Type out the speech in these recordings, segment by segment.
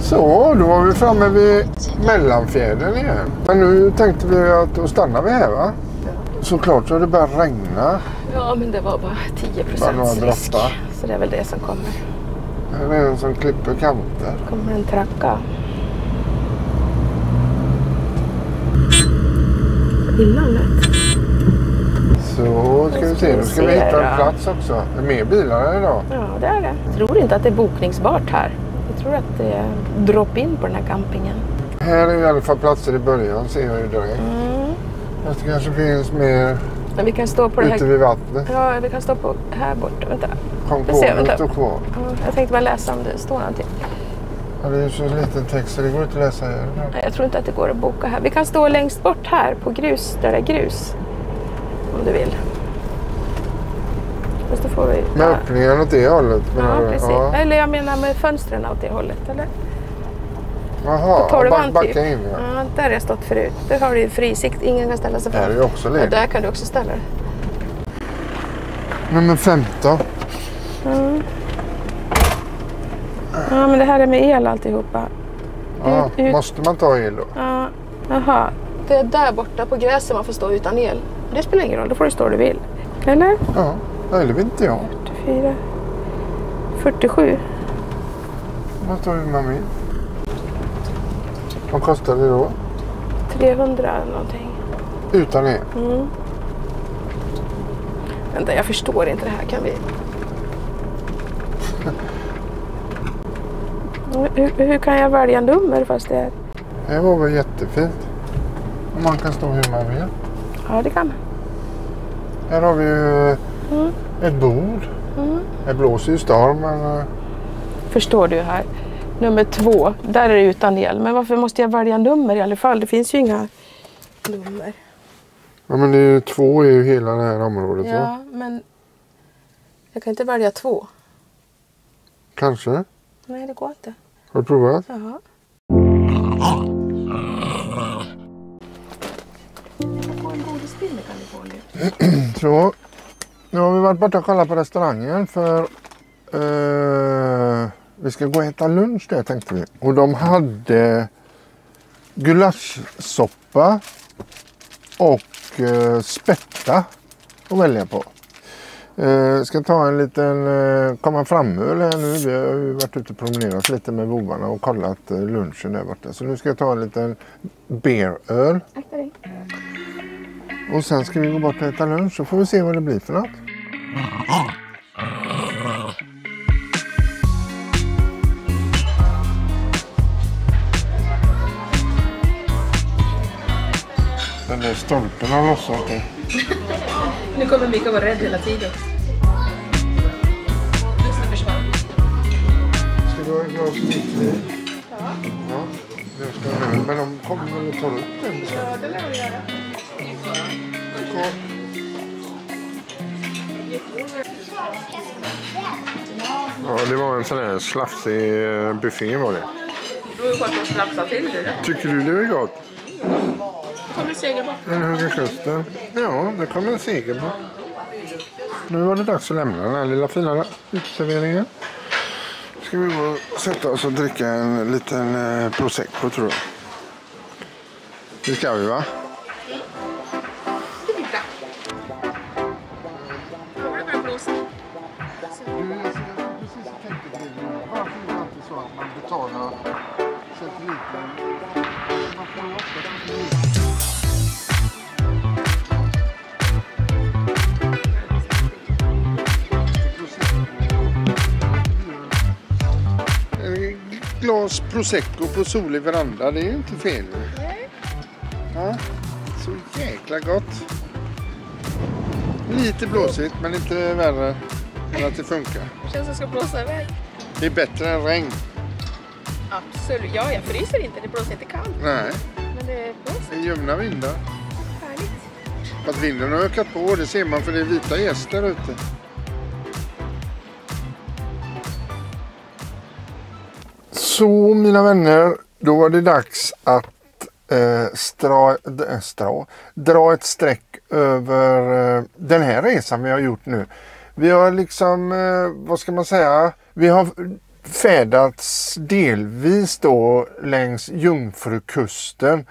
Så, då var vi framme vid Mellanfjärden igen. Men nu tänkte vi att då stannar vi här, va? Ja. Såklart så har det börjat regna. Ja, men det var bara 10% risk. Så det är väl det som kommer. Det är en som klipper kanter. Kommer en tracka. Innan lätt. Så ska vi se, då ska vi hitta en plats också. Är det mer bilar här idag? Ja, det är det. Jag tror inte att det är bokningsbart här. Jag tror att det är drop-in på den här campingen. Här är i alla fall platser i början, ser jag ju direkt. Fast det kanske finns mer. Men vi kan stå på det här. Ute vid vattnet. Ja, vi kan stå på här borta. Vänta. Konkoden står kvar. Jag tänkte bara läsa om det står någonting. Ja, det är ju så liten text så det går inte att läsa här. Nej, jag tror inte att det går att boka här. Vi kan stå längst bort här på grus, där det är grus. Om du vill. Fast då får vi... Med öppningen åt det hållet? Ja, precis. Ja. Eller jag menar med fönstren åt det hållet, eller? Jaha, backa in. Ja. Ja, där har jag stått förut. Där har du ju fri sikt. Ingen kan ställa sig fram. Där är ju också ledigt. Ja, där kan du också ställa dig. Nummer 15. Ja, men det här är med el alltihopa. Ja, måste man ta el då? Ja, jaha. Det är där borta på gräset man får stå utan el. Det spelar ingen roll, då får du stå där du vill. Eller? Ja, eller vet inte jag. 44. 47. Vad står det man vill? Vad kostar det då? 300 eller någonting. Utan el? Vänta, jag förstår inte det här. Kan vi... Hur kan jag välja nummer fast det är... Det var väl jättefint. Man kan stå hur man vill. Ja, det kan man. Här har vi ju ett bord. Det blåser ju storm, men... Förstår du här? Nummer 2, där är det utan el. Men varför måste jag välja nummer i alla fall? Det finns ju inga nummer. Ja, men det är ju 2 i hela det här området. Ja, va? Men jag kan inte välja 2. Kanske. Nej, det går inte. Har du provat? Jaha. Så, nu har vi varit borta och kollat på restaurangen för vi ska gå och äta lunch där, tänkte vi. Och de hade gulaschsoppa och spätta att välja på. Ska ta en liten komma framöl här nu. Vi har ju varit ute och promenerat lite med vovarna och kollat lunchen där borta. Så nu ska jag ta en liten beeröl. Och sen ska vi gå bort och äta lunch så får vi se vad det blir för något. Den där stolpen har lossat. Nu kommer Mika vara rädd hela tiden. Ska du ha en glas mitt? Ja. Ja, det ska jag. Men de kommer väl att ta upp den? Ja, det lär vi göra. Ja, det var en sån här slafsig buffé var det. Du har ju fått att slafsa till det. Tycker du det är gott? Kommer segel på. Den Höga Kusten. Ja, det kommer en segel på. Nu var det dags att lämna den här lilla fina uteserveringen. Ska vi gå och sätta oss och dricka en liten prosecco, tror jag. Det ska vi, va? Glas prosecco på solig veranda, det är ju inte fel. Nej. Ja, så jäkla gott. Lite blåsigt, men inte värre än att det funkar. Det känns som att det ska blåsa iväg. Det är bättre än regn. Absolut. Ja, jag fryser inte. Det blåser inte kallt. Nej. Men det blåser. Det är ljumna vindar. Härligt. Att vinden har ökat på, det ser man för det är vita gäster ute. Så mina vänner, då var det dags att dra ett streck över den här resan vi har gjort nu. Vi har liksom, vad ska man säga, vi har färdats delvis då längs Jungfrukusten.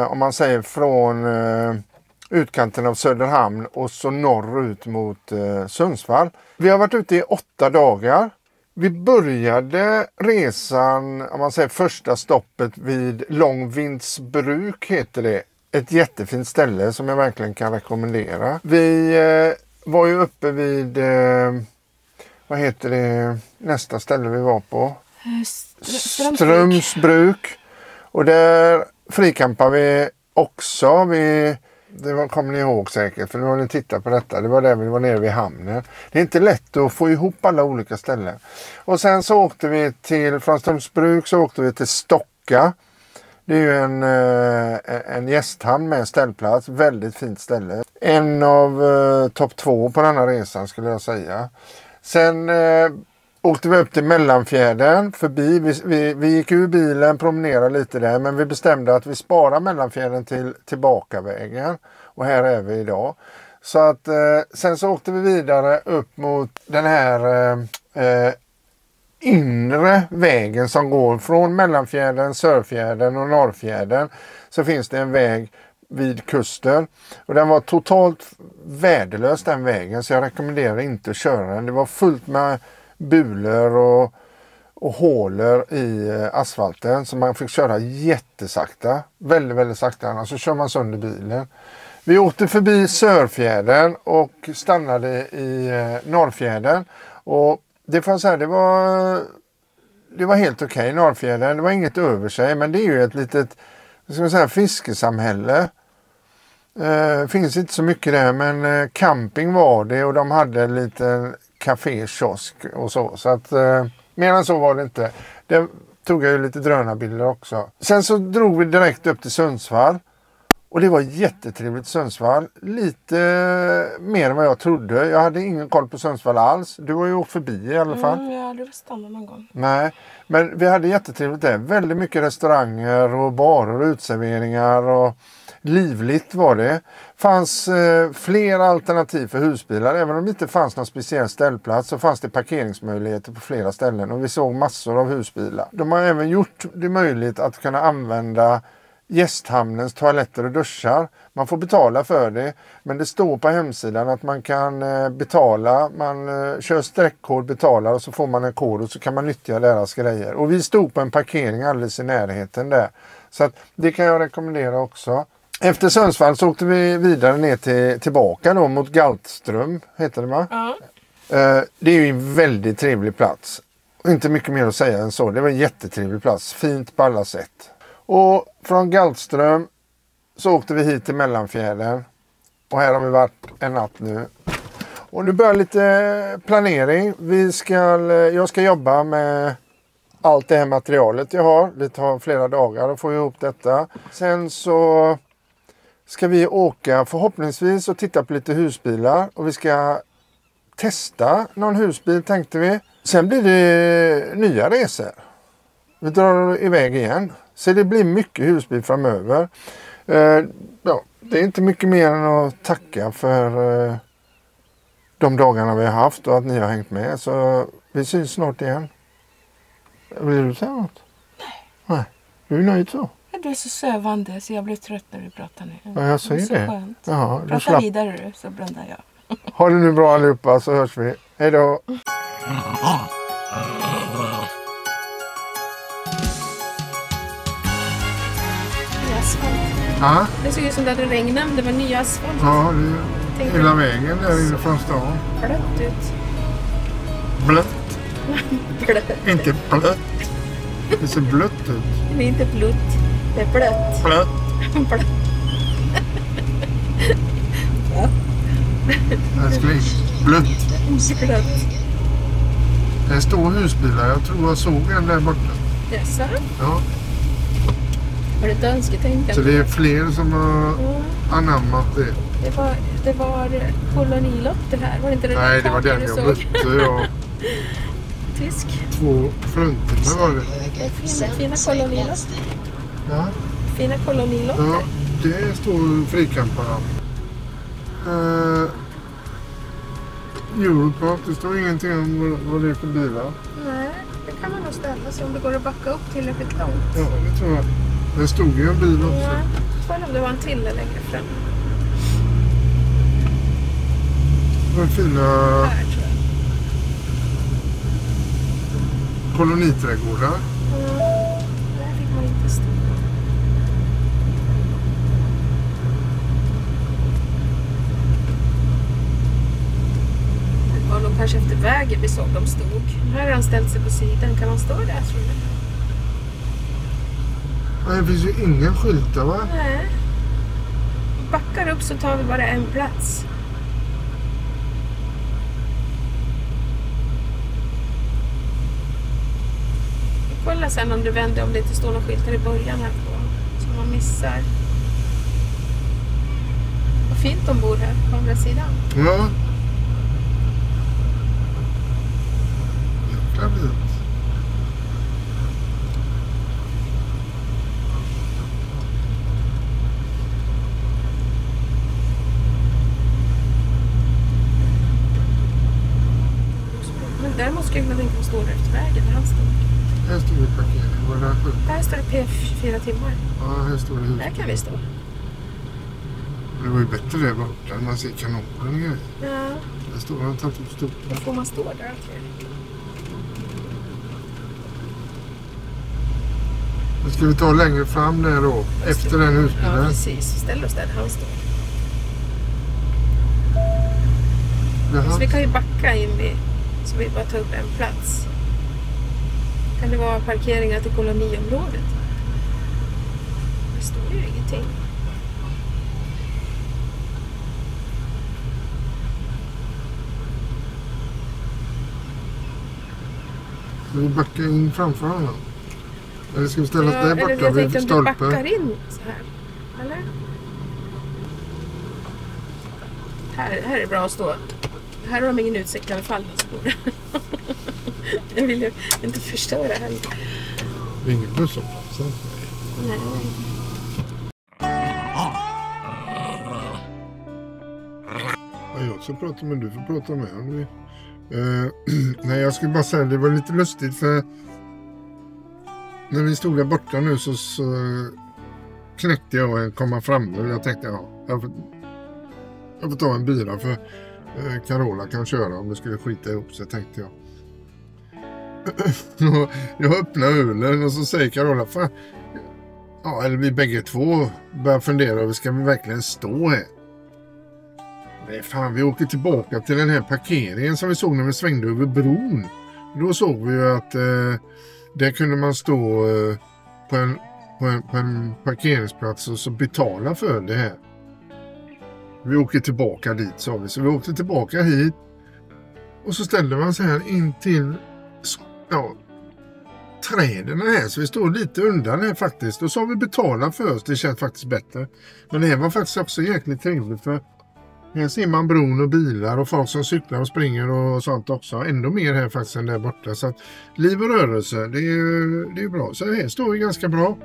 Om man säger från utkanten av Söderhamn och så norrut mot Sundsvall. Vi har varit ute i 8 dagar. Vi började resan, om man säger första stoppet vid Långvindsbruk heter det. Ett jättefint ställe som jag verkligen kan rekommendera. Vi var ju uppe vid, vad heter det, nästa ställe vi var på? Strömsbruk. Och där frikampade vi också. Det kommer ni ihåg säkert, för nu har ni tittat på detta. Det var där vi var nere vid hamnen. Det är inte lätt att få ihop alla olika ställen. Och sen så åkte vi från Strömsbruk så åkte vi till Stocka. Det är ju en gästhamn med ställplats. Väldigt fint ställe. En av topp 2 på den här resan skulle jag säga. Sen åkte vi upp till Mellanfjärden förbi. Vi gick ur bilen, promenerade lite där. Men vi bestämde att vi sparar Mellanfjärden till tillbakavägen. Och här är vi idag. Så att sen så åkte vi vidare upp mot den här inre vägen som går från Mellanfjärden, Sörfjärden och Norrfjärden. Så finns det en väg vid kusten. Och den var totalt värdelös den vägen, så jag rekommenderar inte att köra den. Det var fullt med bulor och hålor i asfalten, så man fick köra jättesakta. Väldigt, väldigt sakta, annars så kör man sönder bilen. Vi åkte förbi Sörfjärden och stannade i Norrfjärden. Och det får jag säga, det var helt okej, Norrfjärden. Det var inget över sig, men det är ju ett litet, ska man säga, fiskesamhälle. Finns inte så mycket där, men camping var det och de hade en liten café, kiosk och så. Så att mer än så var det inte. Det tog jag ju lite drönarbilder också. Sen så drog vi direkt upp till Sundsvall. Och det var jättetrevligt Sundsvall. Lite mer än vad jag trodde. Jag hade ingen koll på Sundsvall alls. Du har ju åkt förbi i alla fall. Ja, det var stannat någon gång. Nej, men vi hade jättetrevligt där. Väldigt mycket restauranger och barer och utserveringar. Och livligt var det. Fanns fler alternativ för husbilar. Även om det inte fanns någon speciell ställplats så fanns det parkeringsmöjligheter på flera ställen. Och vi såg massor av husbilar. De har även gjort det möjligt att kunna använda gästhamnens toaletter och duschar. Man får betala för det, men det står på hemsidan att man kan betala. Man kör streckkod, betalar och så får man en kod och så kan man nyttja deras grejer. Och vi stod på en parkering alldeles i närheten där. Så att det kan jag rekommendera också. Efter Sundsvall så åkte vi vidare ner tillbaka då mot Galtström, heter det va? Ja. Det är ju en väldigt trevlig plats. Inte mycket mer att säga än så. Det var en jättetrevlig plats. Fint på alla sätt. Och från Galtström så åkte vi hit till Mellanfjärden. Och här har vi varit en natt nu. Och nu börjar lite planering. Jag ska jobba med allt det här materialet jag har. Det tar flera dagar att få ihop detta. Sen så ska vi åka förhoppningsvis och titta på lite husbilar. Och vi ska testa någon husbil tänkte vi. Sen blir det nya resor. Vi drar iväg igen. Så det blir mycket husbil framöver. Ja, det är inte mycket mer än att tacka för de dagarna vi har haft och att ni har hängt med. Så vi syns snart igen. Vill du säga något? Nej. Du är nöjd så? Du är så sövande så jag blir trött när du pratar nu. Ja, jag säger det. Skönt. Ja, prata vidare du, så blundar jag. Ha det nu bra allihopa, så hörs vi. Hej då! Ja. Det såg ut som det hade regnat, det var ny asfalt. Ja, hela vägen där inne från stan. Blött ut. Blött? Blött. Inte blött. Det ser blött ut. Det är inte blött, det är blött. Blött. Blött. Älskling, blött. Blött. Det är en stor husbilar, jag tror jag såg en där borta. Jaså? Ja. Var det ett önsketänkande? Så det är fler som har anammat det. Det var kolonilotter här, var det inte det? Nej, det var den jag mötte. Ja. Tysk. 2 fronter var det. Det är fina kolonilotter. Ja. Fina kolonilotter. Ja, det står frikamparna. Europark, det står ingenting om vad det är för bilar. Nej, det kan man nog ställa sig om det går att backa upp tillräckligt långt. Ja, det tror jag. Det stod ju en bil också. Ja, jag tror om det var en till längre fram. Det var fina Här tror jag. koloniträdgårdar. Där fick man inte stå. Det var nog kanske efter vägen vi såg dem stod. Här har han ställt sig på sidan. Kan man stå där tror du? Nej, det finns ju ingen skylt där, va? Nej. Backar upp så tar vi bara en plats. Kolla sen om du vänder om det inte står någon skylt här i början här på. Så man missar. Vad fint de bor här på andra sidan. Ja. Jäkla fint. Men däremot skulle jag tänka att stå där efter vägen där han stod. Här står det parkering. Var det här skylt? Där står det P4 timmar. Ja, här står det hus. Där kan vi stå. Det var ju bättre där borta. Man ser kanonen och grejer. Ja, Där står han tagit upp stort. då får man stå där. Okay. Nu ska vi ta längre fram där då. Efter den Ja, husbilen. precis. Ställ oss där han står. Jaha. Så vi kan ju backa in i, så vi bara tar upp en plats. Kan det vara parkeringar till koloniområdet? Det står ju ingenting. Ska vi backa in framför honom? Eller ska vi ställa oss där eller borta jag vid tänkte om du stolpen? backar in så här. Eller? Här är det bra att stå. Här har de ingen utsikt i alla fall. Jag vill ju inte förstöra heller. Det är ingen busshållplats. Nej. Ja, jag ska prata med du får prata med honom. Nej, jag skulle bara säga det var lite lustigt för när vi stod där borta nu så knäckte jag en komma fram och jag tänkte jag får ta en bira för Carola kan köra om det skulle skita ihop sig, tänkte jag. Jag öppnar ölen och så säger Carola, fan, ja, eller vi bägge två börjar fundera över, ska vi verkligen stå här? Nej, fan, vi åker tillbaka till den här parkeringen som vi såg när vi svängde över bron. Då såg vi ju att där kunde man stå på en parkeringsplats och så betala för det här. Vi åker tillbaka dit, sa vi. Så vi åkte tillbaka hit och så ställde man sig här in till träden här. Så vi står lite undan här faktiskt. Och så har vi betalat för oss. Det känns faktiskt bättre. Men det här var faktiskt också jäkligt trevligt för här ser man bron och bilar och folk som cyklar och springer och sånt också. Ändå mer här faktiskt än där borta. Så att liv och rörelse, det är bra. Så här står vi ganska bra.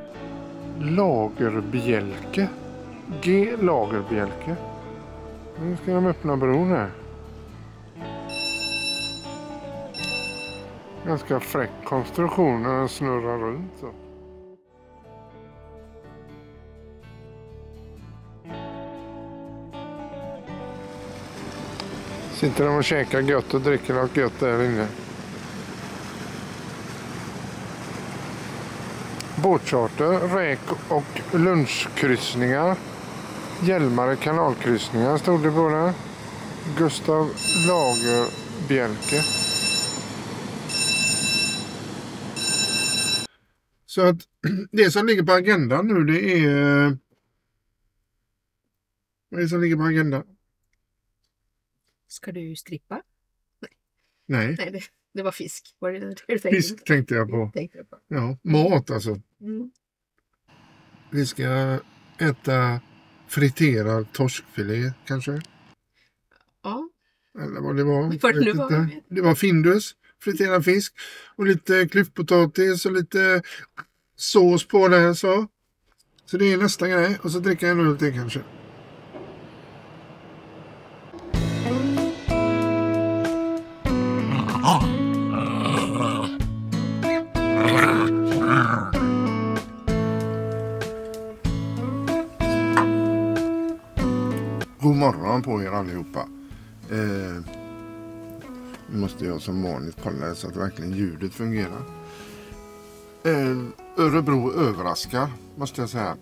Lagerbjälke. G. Lagerbjälke. Nu ska de öppna bron här. Ganska fräck konstruktion när den snurrar runt så. Sitter de och käkar gött och dricker något gött där inne. Båtcharter, räk- och lunchkryssningar. Hjälmare kanalkryssningar stod det på där. Gustav Lagerbjälke. Så att det som ligger på agendan nu, det är... Vad är det som ligger på agendan? Ska du strippa? Nej. Nej, det var fisk. Var det du tänkte? Fisk tänkte jag på. Ja, mat alltså. Mm. Vi ska äta friterad torskfilé kanske. Ja. Eller vad det var. Vad det nu var. Det var Findus, friterad fisk. Och lite klyftpotatis och lite sås på det. Så det är nästa grej. Och så dricker jag en öl till kanske. God morgon på er allihopa. Nu måste jag som vanligt kolla så att verkligen ljudet fungerar. Örebro överraskar, måste jag säga.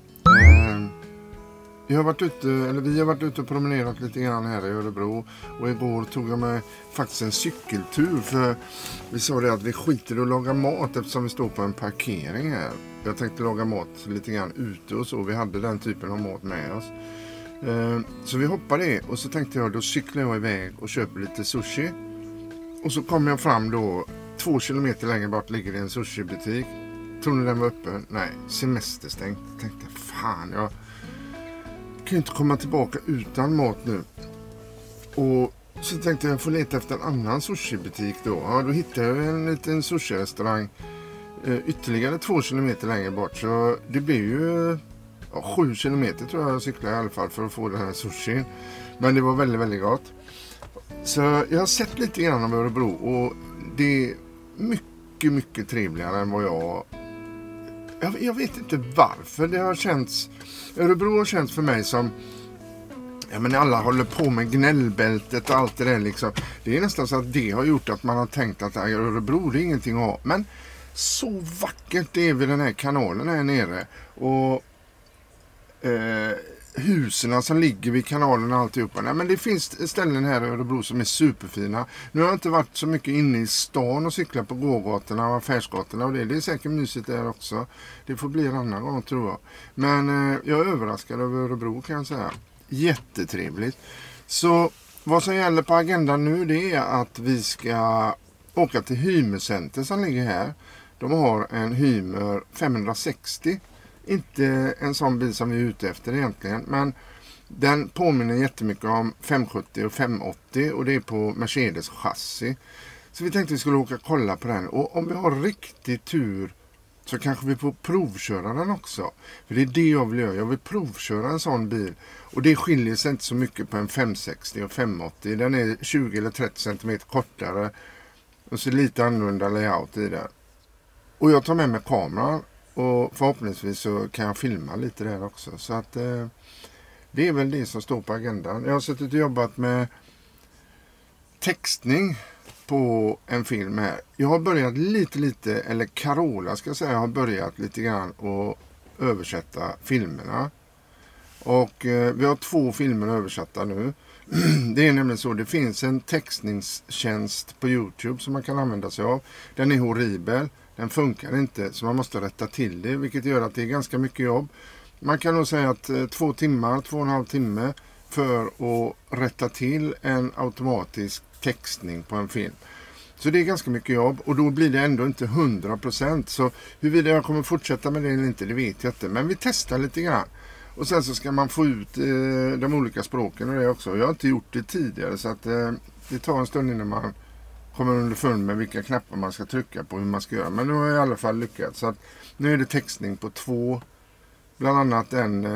Vi har varit ute och promenerat lite grann här i Örebro. Och igår tog jag mig faktiskt en cykeltur. För vi sa det att vi skiter i att laga mat eftersom vi står på en parkering här. Jag tänkte laga mat lite grann ute och så. Vi hade den typen av mat med oss. Så vi hoppade det. Och så tänkte jag, då cyklar jag iväg och köper lite sushi. Och så kommer jag fram då, 2 kilometer längre bort ligger det en sushibutik. Tror ni den var öppen? Nej, semesterstängt. Jag tänkte, fan, jag kan inte komma tillbaka utan mat nu. Och så tänkte jag få leta efter en annan sushibutik då. Ja, då hittade jag en liten sushi-restaurang ytterligare 2 kilometer längre bort. Så det blir ju 7 kilometer tror jag cyklade i alla fall för att få den här sushin. Men det var väldigt, väldigt gott. Så jag har sett lite grann av Örebro och det är mycket, mycket trevligare än vad jag vet inte varför. Det har känts, Örebro har känts för mig som, ja men alla håller på med gnällbältet och allt det där liksom. Det är nästan så att det har gjort att man har tänkt att Örebro det är ingenting att ha. Men så vackert det är vid den här kanalen här nere. Och husen som ligger vid kanalen och alltihopa. Nej, men det finns ställen här i Örebro som är superfina. Nu har jag inte varit så mycket inne i stan och cyklat på gågatorna och affärsgatorna och det är säkert mysigt där också. Det får bli en annan gång tror jag. Men jag är överraskad över Örebro kan jag säga. Jättetrevligt. Så vad som gäller på agendan nu det är att vi ska åka till Hymercenter som ligger här. De har en Hymer 560. Inte en sån bil som vi är ute efter egentligen. Men den påminner jättemycket om 570 och 580. Och det är på Mercedes chassi. Så vi tänkte vi skulle åka och kolla på den. Och om vi har riktigt tur så kanske vi får provköra den också. För det är det jag vill göra. Jag vill provköra en sån bil. Och det skiljer sig inte så mycket på en 560 och 580. Den är 20 eller 30 cm kortare. Och så lite annorlunda layout i den. Och jag tar med mig kameran. Och förhoppningsvis så kan jag filma lite där också. Så att det är väl det som står på agendan. Jag har suttit och jobbat med textning på en film här. Jag har börjat lite, eller Carola ska jag säga, har börjat lite grann att översätta filmerna. Och vi har 2 filmer översatta nu. Det är nämligen så, det finns en textningstjänst på YouTube som man kan använda sig av. Den är horribel. Den funkar inte så man måste rätta till det vilket gör att det är ganska mycket jobb. Man kan nog säga att 2 timmar, 2,5 timme för att rätta till en automatisk textning på en film. Så det är ganska mycket jobb och då blir det ändå inte 100%. Så huruvida jag kommer fortsätta med det eller inte det vet jag inte. Men vi testar lite grann. Och sen så ska man få ut de olika språken och det också. Jag har inte gjort det tidigare så att det tar en stund innan man kommer underfund med vilka knappar man ska trycka på hur man ska göra. Men nu har jag i alla fall lyckats. Så att nu är det textning på 2. Bland annat en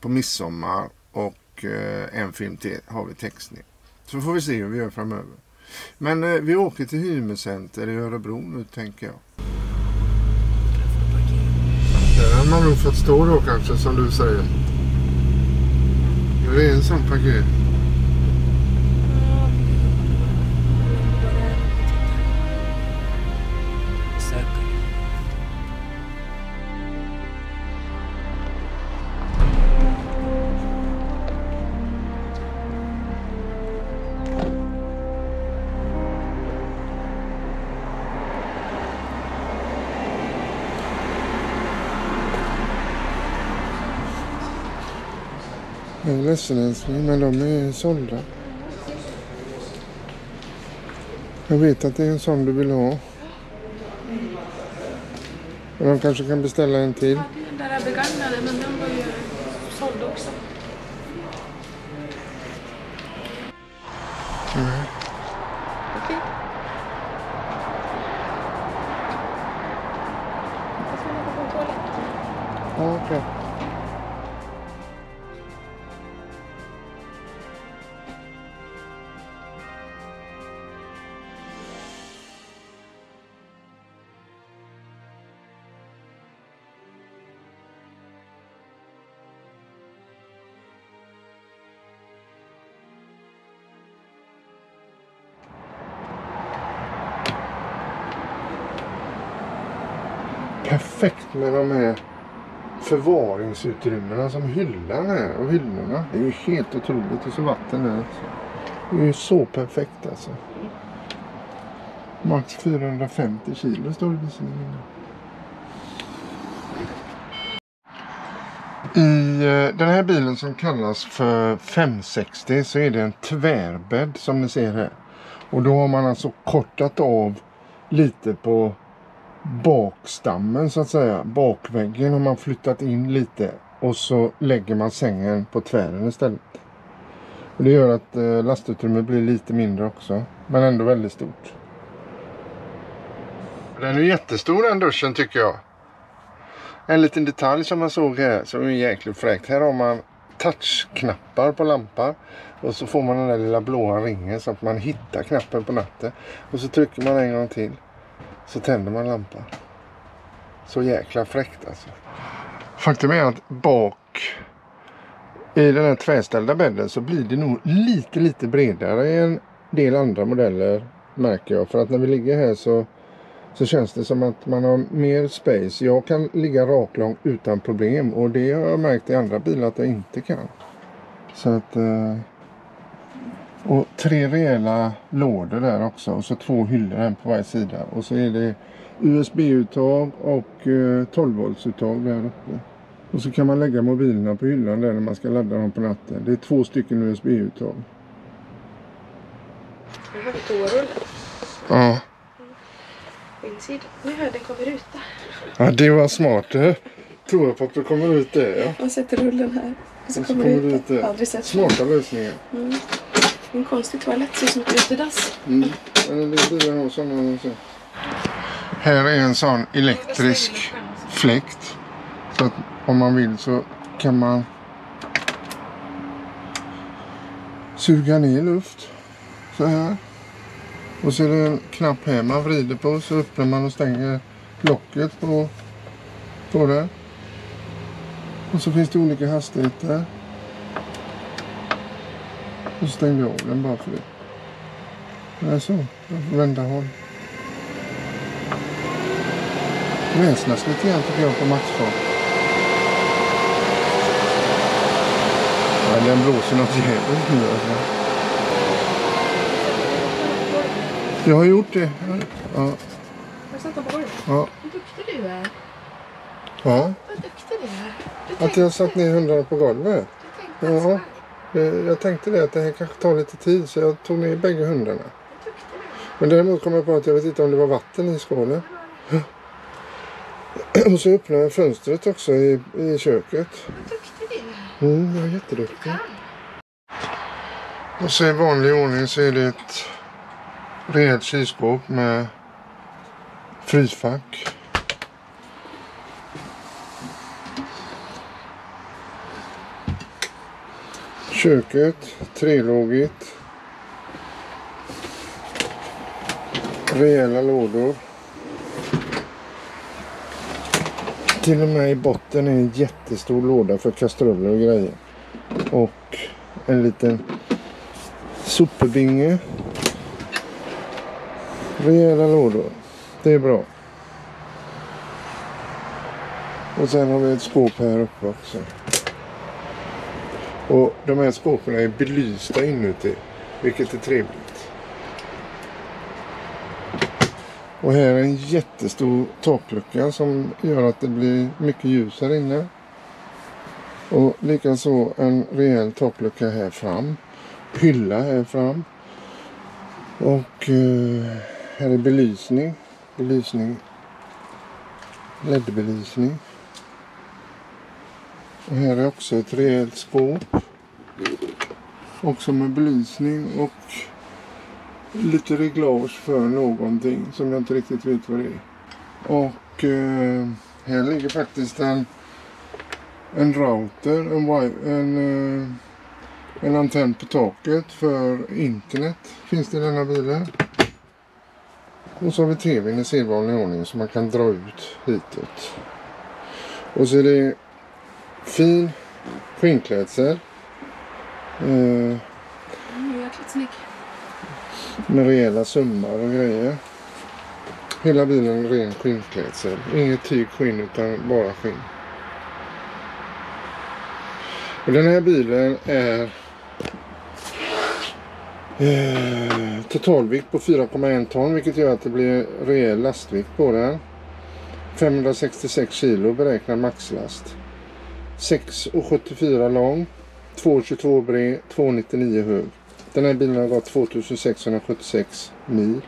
på midsommar och en film till har vi textning. Så får vi se hur vi gör framöver. Men vi åker till Hymercenter i Örebro nu tänker jag. Där har man nog fått stå då kanske som du säger. Det är en sån parkering. Jag är ledsen älskling, men de är sålda. Jag vet att det är en sån du vill ha. Men de kanske kan beställa en till. Ja, den där är begagnade men den var ju såld också. Mm. Okej. Jag ska gå på en toalett. Ja, okej. perfekt med de här förvaringsutrymmena som hyllan här och hyllorna. Det är ju helt otroligt. Och så vatten där också. Det är ju så perfekt alltså. Max 450 kilo står det visserligen. I den här bilen som kallas för 560 så är det en tvärbädd som ni ser här. Och då har man alltså kortat av lite på bakstammen så att säga. Bakväggen har man flyttat in lite och så lägger man sängen på tvären istället. Och det gör att lastutrymmet blir lite mindre också, men ändå väldigt stort. Den är jättestor den duschen tycker jag. En liten detalj som man såg här som är jäkligt fräckt. Här har man touchknappar på lampan. Och så får man den där lilla blåa ringen så att man hittar knappen på natten. Och så trycker man en gång till. Så tänder man lampan. Så jäkla fräckt alltså. Faktum är att bak i den här tvärställda bädden så blir det nog lite bredare än en del andra modeller märker jag. För att när vi ligger här så känns det som att man har mer space. Jag kan ligga raklång utan problem. Och det har jag märkt i andra bilar att jag inte kan. Så att... Och 3 rejäla lådor där också. Och så 2 hyllor här på varje sida. Och så är det USB-uttag och 12-voltsuttag där uppe. Och så kan man lägga mobilerna på hyllan där när man ska ladda dem på natten. Det är 2 stycken USB-uttag. Nu har vi toarull. Ja. Nu hör det kommer ut där. Ja, det var smart. Toapapper kommer ut där, ja. Man sätter rullen här. Och så kommer det ut där. Aldrig sett. Smarta lösningar. Mm. En konstig toalett ser som ett utedass. Mm. Men det blir nog sådana. Här är en sån elektrisk fläkt. Så att om man vill så kan man suga ner luft. Så här. Och så är det en knapp här man vrider på så öppnar man och stänger locket på det. Och så finns det olika hastigheter. Och så stänger jag av den bara för det. Det är så. Vända håll. Väsnas lite grann tycker jag på maxfart. Ja, den blåser något jävligt nu alltså. Jag har gjort det. Ja. Jag satt på golvet. Ja. Vad duktig du är. Ja. Vad duktig du är. Att jag har satt ner hundarna på golvet. Du tänkte Ja. Jag tänkte det att det här kanske tar lite tid så jag tog ner bägge hundarna. Men däremot kom jag på att jag vet inte om det var vatten i skålen. Och så öppnade jag fönstret också i köket. Vad duktig du är. Jag är jätteduktig. Och så i vanlig ordning så är det ett rejält kylskåp med frysfack. Köket, 3-lågigt. Rejäla lådor. Till och med i botten är en jättestor låda för kastruller och grejer. Och en liten sopbinge. Rejäla lådor. Det är bra. Och sen har vi ett skåp här uppe också. Och de här skåpen är belysta inuti. Vilket är trevligt. Och här är en jättestor taklucka som gör att det blir mycket ljus här inne. Och likaså en rejäl taklucka här fram. Hylla här fram. Och här är belysning. LED-belysning. Och här är också ett rejält skåp. Också med belysning och lite reglage för någonting som jag inte riktigt vet vad det är. Och här ligger faktiskt en router, en antenn på taket för internet finns det i denna bilen. Och så har vi tvn i sedvanlig ordning som man kan dra ut hitåt. Och så är det fin skinnklädsel. Jäkligt snygg. Med rejäla summar och grejer. Hela bilen ren skinnklädsel. Inget tyg skinn utan bara skinn. Och den här bilen är totalvikt på 4,1 ton, vilket gör att det blir rejäl lastvikt på den. 566 kilo beräknad maxlast. 6,74 lång, 2,22 bred, 2,99 hög. Den här bilen har gått 2676 mil.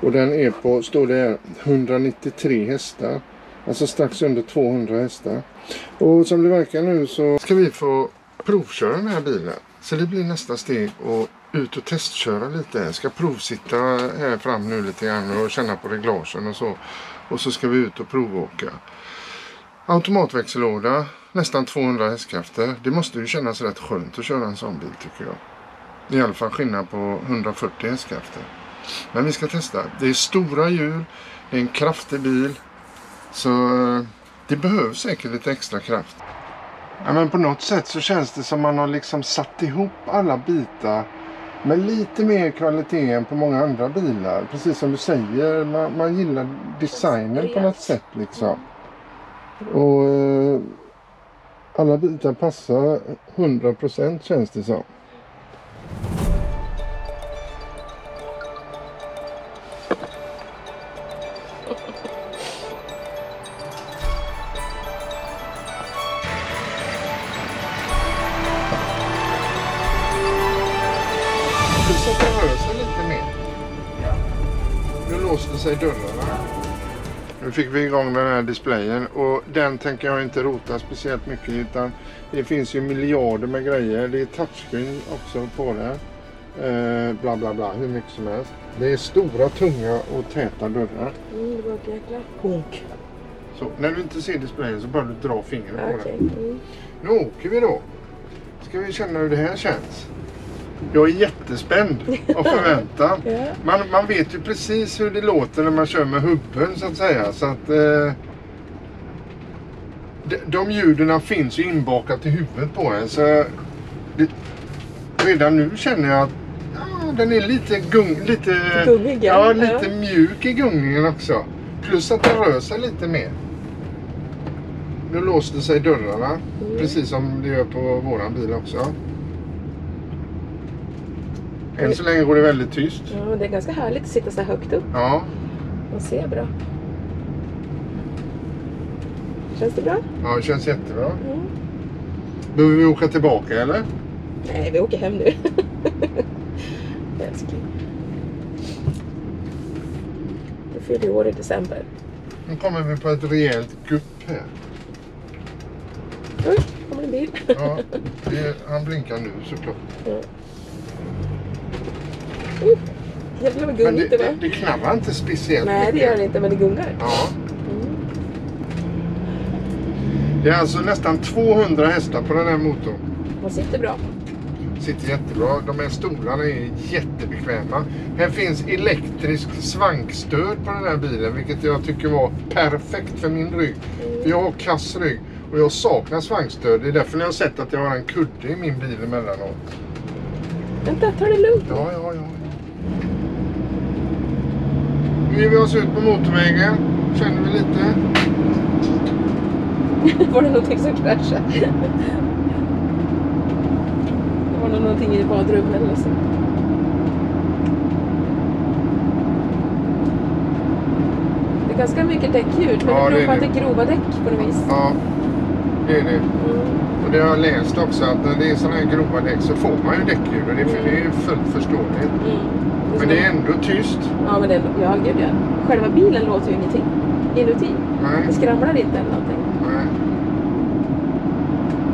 Och den är på, står det här, 193 hästar. Alltså strax under 200 hästar. Och som det verkar nu så ska vi få provköra den här bilen. Så det blir nästa steg att ut och testköra lite. Jag ska provsitta här fram nu lite grann och känna på reglagen och så. Och så ska vi ut och provåka. Automatväxellåda, nästan 200 hästkrafter. Det måste ju kännas rätt skönt att köra en sån bil tycker jag. I alla fall skillnad på 140 hästkrafter. Men vi ska testa. Det är stora hjul, det är en kraftig bil. Så det behövs säkert lite extra kraft. Ja, men på något sätt så känns det som man har liksom satt ihop alla bitar med lite mer kvalitet än på många andra bilar. Precis som du säger, man gillar designen på något sätt liksom. Och alla bitar passar 100% känns det som. Så att det rör sig lite mer. Nu låste sig dörrarna. Nu fick vi igång den här displayen och den tänker jag inte rota speciellt mycket utan det finns ju miljarder med grejer. Det är touchscreen också på det. Bla bla bla, hur mycket som helst. Det är stora, tunga och täta dörrar. Det var ett jäkla honk. Så när du inte ser displayen så bara du dra fingret på den. Nu åker vi då. Ska vi känna hur det här känns. Jag är jättespänd och förväntan. Man vet ju precis hur det låter när man kör med hubben så att säga. Så att de ljuden finns ju inbakat i huvudet på en. Så redan nu känner jag att den är lite gungig. Ja, lite mjuk i gungningen också. Plus att den rör sig lite mer. Nu låste sig dörrarna. Precis som det gör på våran bil också. Än så länge går det väldigt tyst. Ja, det är ganska härligt att sitta så här högt upp. Ja. Och se bra. Känns det bra? Ja, det känns jättebra. Behöver vi åka tillbaka eller? Nej, vi åker hem nu. Älskling. Du fyller år i december. Nu kommer vi på ett rejält gupp här. Oj, kommer en bil. Ja, han blinkar nu såklart. Ja. Jävlar vad gungigt det var. Det knarrar inte speciellt. Nej, det gör det inte, men det gungar. Ja. Det är alltså nästan 200 hästar på den här motorn. Man sitter bra. Sitter jättebra. De här stolarna är jättebekväma. Här finns elektrisk svankstöd på den här bilen, vilket jag tycker var perfekt för min rygg. För jag har kass rygg och jag saknar svankstöd. Det är därför ni har sett att jag har en kudde i min bil emellanåt. Vänta, ta det lugnt. Ja. Nu ger vi oss ut på motorvägen. Känner vi lite. Var det någonting som kraschade? Det var någonting i badrummet eller så. Det är ganska mycket däckljud, men det beror på att det är grova däck på något vis. Ja, det är det. Och det har jag läst också att när det är sådana här grova däck så får man ju däckljud och det är ju fullt förståeligt. Men det är ändå tyst. Ja, men det är gud ja. Själva bilen låter ju ingenting inuti. Nej. Det skramlar inte eller någonting. Nej.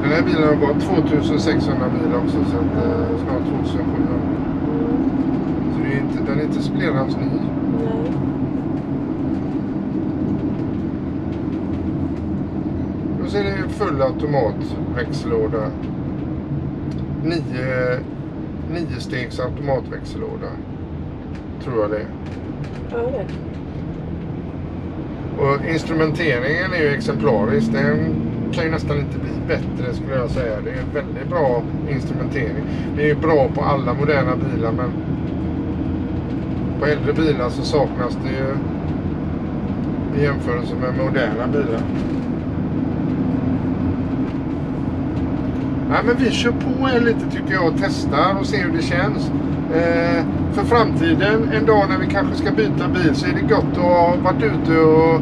Den här bilen har gått 2600 mil också, så att, snart 2700. Så det är inte, den är inte splirrans ny. Nej. Och så är det full automatväxellåda. 9 stegs automatväxellåda. Tror jag det. Ja, det. Och instrumenteringen är ju exemplarisk. Den kan ju nästan inte bli bättre skulle jag säga. Det är väldigt bra instrumentering. Det är ju bra på alla moderna bilar, men på äldre bilar så saknas det ju i jämförelse med moderna bilar. Nej, men vi kör på här lite tycker jag och testar och ser hur det känns. För framtiden, en dag när vi kanske ska byta bil, så är det gott att ha varit ute och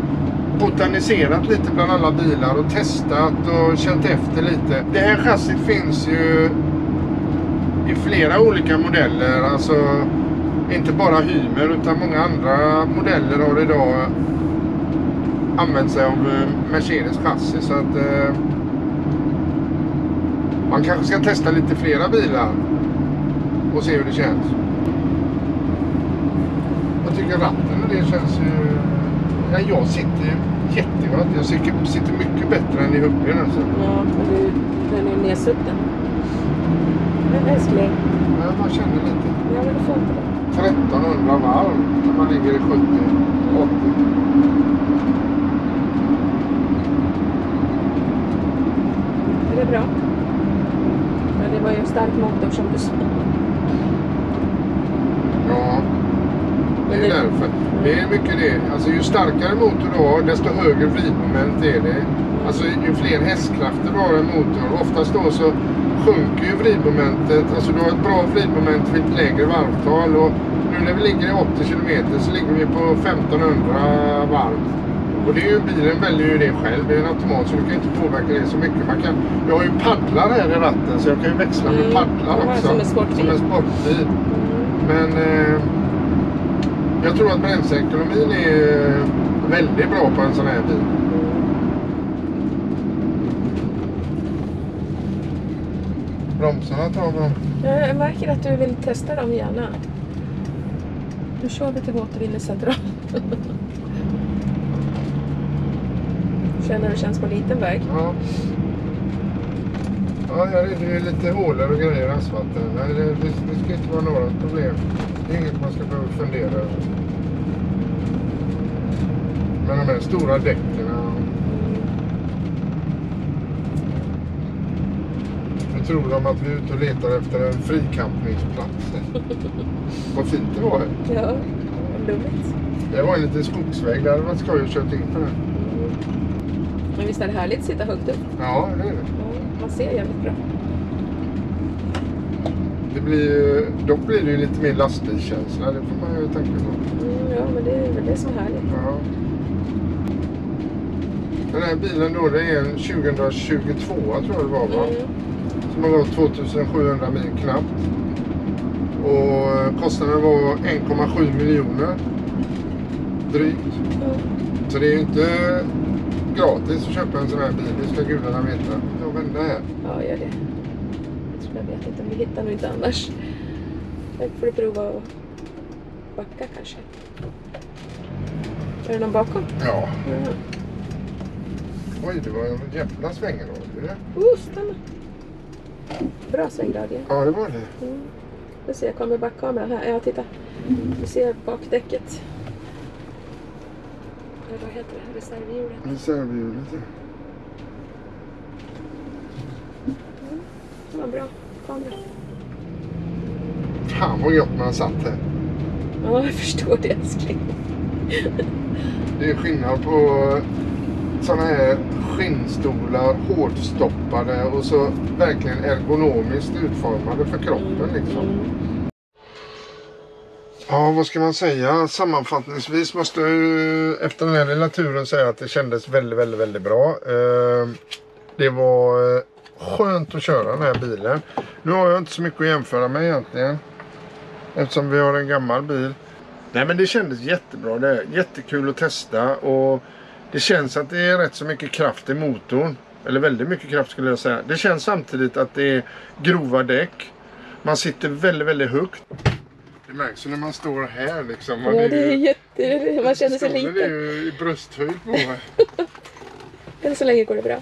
botaniserat lite bland alla bilar och testat och känt efter lite. Det här chassit finns ju i flera olika modeller, alltså inte bara Hymer utan många andra modeller har idag använt sig av Mercedes chassi, så att man kanske ska testa lite flera bilar och se hur det känns. Jag tycker ratten och det känns ju... Ja, jag sitter jättegott. Jag sitter mycket bättre än i hubben alltså. Ja, men den är nedsutten. Men älskling. Ja, man känner lite. Ja, men du får inte det. 1300 varv när man ligger i 70-80. Är det bra? Men det var ju en stark motor som du sa. Ja, det är därför. Det är mycket det. Alltså ju starkare motor du har, desto högre vridmoment är det. Alltså ju fler hästkrafter du har en motor. Oftast då så sjunker ju vridmomentet. Alltså du har ett bra vridmoment vid ett lägre varvtal. Och nu när vi ligger i 80 km så ligger vi på 1500 varv. Och det är ju, bilen väljer ju det själv. Det är en automat så du kan inte påverka det så mycket. Jag har ju paddlar här i ratten så jag kan ju växla med paddlar också. Som en sportbil. Men jag tror att bränsleekonomin är väldigt bra på en sån här bil. Bromsarna tar de. Jag märker att du vill testa dem gärna. Nu kör vi till Återvinningscentral. Känner du känns på liten väg? Ja. Ja, här är det ju lite hålor och grejer i asfalten. Det ska inte vara några problem. Det är inget man ska behöva fundera över. Men de här stora däcken. Nu tror de att vi är ute och letar efter en frikampningsplats. Vad fint det var. Ja, lummigt. Det var en liten skogsväg. Där hade varit skoj att kört in på den. Men visst är det härligt att sitta högt upp? Ja, det är det. Man ser jävligt bra. Dock blir det ju lite mer lastbilskänsla, det får man ju tänka på. Ja, men det är väl det som är härligt. Ja. Den här bilen då, det är en 2022 tror jag det var va? Som har gått 2700 mil knappt. Och kostnaden var 1,7 miljoner. Drygt. Så det är ju inte gratis att köpa en sån här bil, det ska gudarna veta. Jag vänder här. Ja, gör det. Jag vet inte om vi hittar något inte annars. Jag får prova att backa kanske. Är det någon bakom? Ja. Oj, det var en jävla svängrad. Stanna. Bra svängradie. Ja, det var det. Du ser, jag kommer backkameran här. Ja, titta. Du ser bakdäcket. Vad heter det? Reservhjulet. Reservhjulet, ja. Det var bra kamera. Fan vad gott man satt här. Ja, jag förstår det, älskling. Det är skillnad på sådana här skinnstolar, hårdstoppade och så verkligen ergonomiskt utformade för kroppen liksom. Ja, vad ska man säga? Sammanfattningsvis måste jag ju efter den här lilla turen säga att det kändes väldigt, väldigt, väldigt bra. Det var skönt att köra den här bilen. Nu har jag inte så mycket att jämföra med egentligen. Eftersom vi har en gammal bil. Nej, men det kändes jättebra. Det är jättekul att testa. Och det känns att det är rätt så mycket kraft i motorn. Eller väldigt mycket kraft skulle jag säga. Det känns samtidigt att det är grova däck. Man sitter väldigt, väldigt högt. Det märks ju när man står här liksom. Ja, det är jätte... Man känner sig liten. Det är ju i brösthöjd på mig. Men så länge går det bra.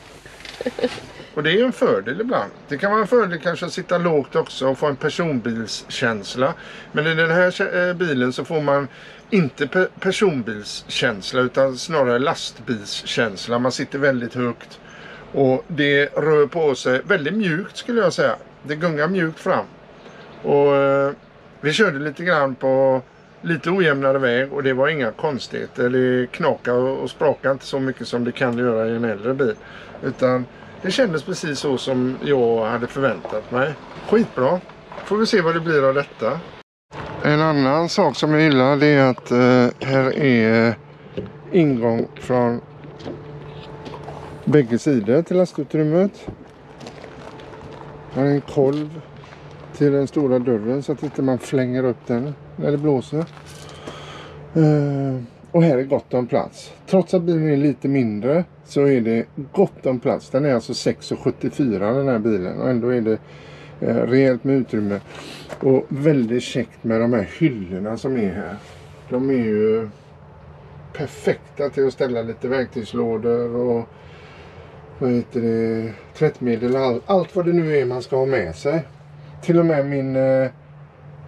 Och det är ju en fördel ibland. Det kan vara en fördel kanske att sitta lågt också och få en personbilskänsla. Men i den här bilen så får man inte personbilskänsla utan snarare lastbilskänsla. Man sitter väldigt högt och det rör på sig väldigt mjukt skulle jag säga. Det gungar mjukt fram. Och vi körde lite grann på lite ojämnare väg och det var inga konstigheter. Det knakar och sprakar inte så mycket som det kan göra i en äldre bil. Utan det kändes precis så som jag hade förväntat mig. Skitbra. Får vi se vad det blir av detta. En annan sak som jag gillar det är att här är ingång från bägge sidor till lastutrymmet. Här är en kolv till den stora dörren så att inte man flänger upp den när det blåser. Och här är gott om plats. Trots att bilen är lite mindre så är det gott om plats. Den är alltså 6,74 den här bilen och ändå är det rejält med utrymme. Och väldigt käckt med de här hyllorna som är här. De är ju perfekta till att ställa lite verktygslådor och vad heter det, tvättmedel och allt vad det nu är man ska ha med sig. Till och med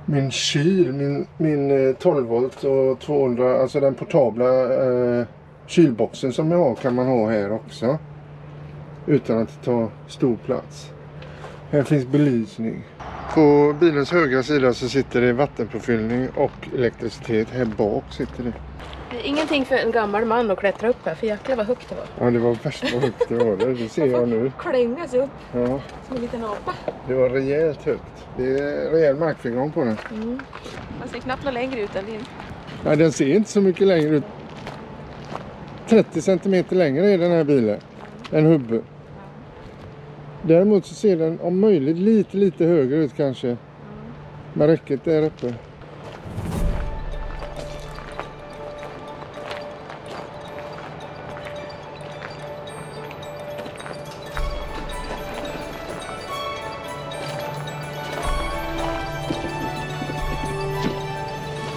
min kyl, min 12 volt och 200, alltså den portabla kylboxen som jag har kan man ha här också. Utan att ta stor plats. Här finns belysning. På bilens högra sida så sitter det vattenpåfyllning och elektricitet. Här bak sitter det. Ingenting för en gammal man att klättra upp här, för jäklar vad högt det var. Ja, det var värst vad högt det var. Det ser jag nu. Klänga sig upp Ja, som en liten apa. det var rejält högt. Det är rejäl markförgång på den. Man ser knappt något längre ut än din. Nej, den ser inte så mycket längre ut. 30 cm längre är den här bilen än hubbe. Däremot så ser den om möjligt lite högre ut kanske. Med räcket där uppe.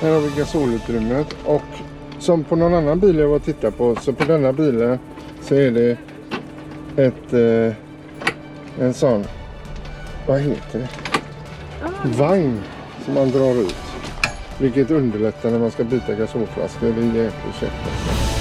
Här har vi gasolutrymmet och som på någon annan bil jag var och tittade på, så på denna bilen så är det en sån, vad heter det? Vagn som man drar ut. Vilket underlättar när man ska byta gasolflaskor. Det är jäkligt käckt.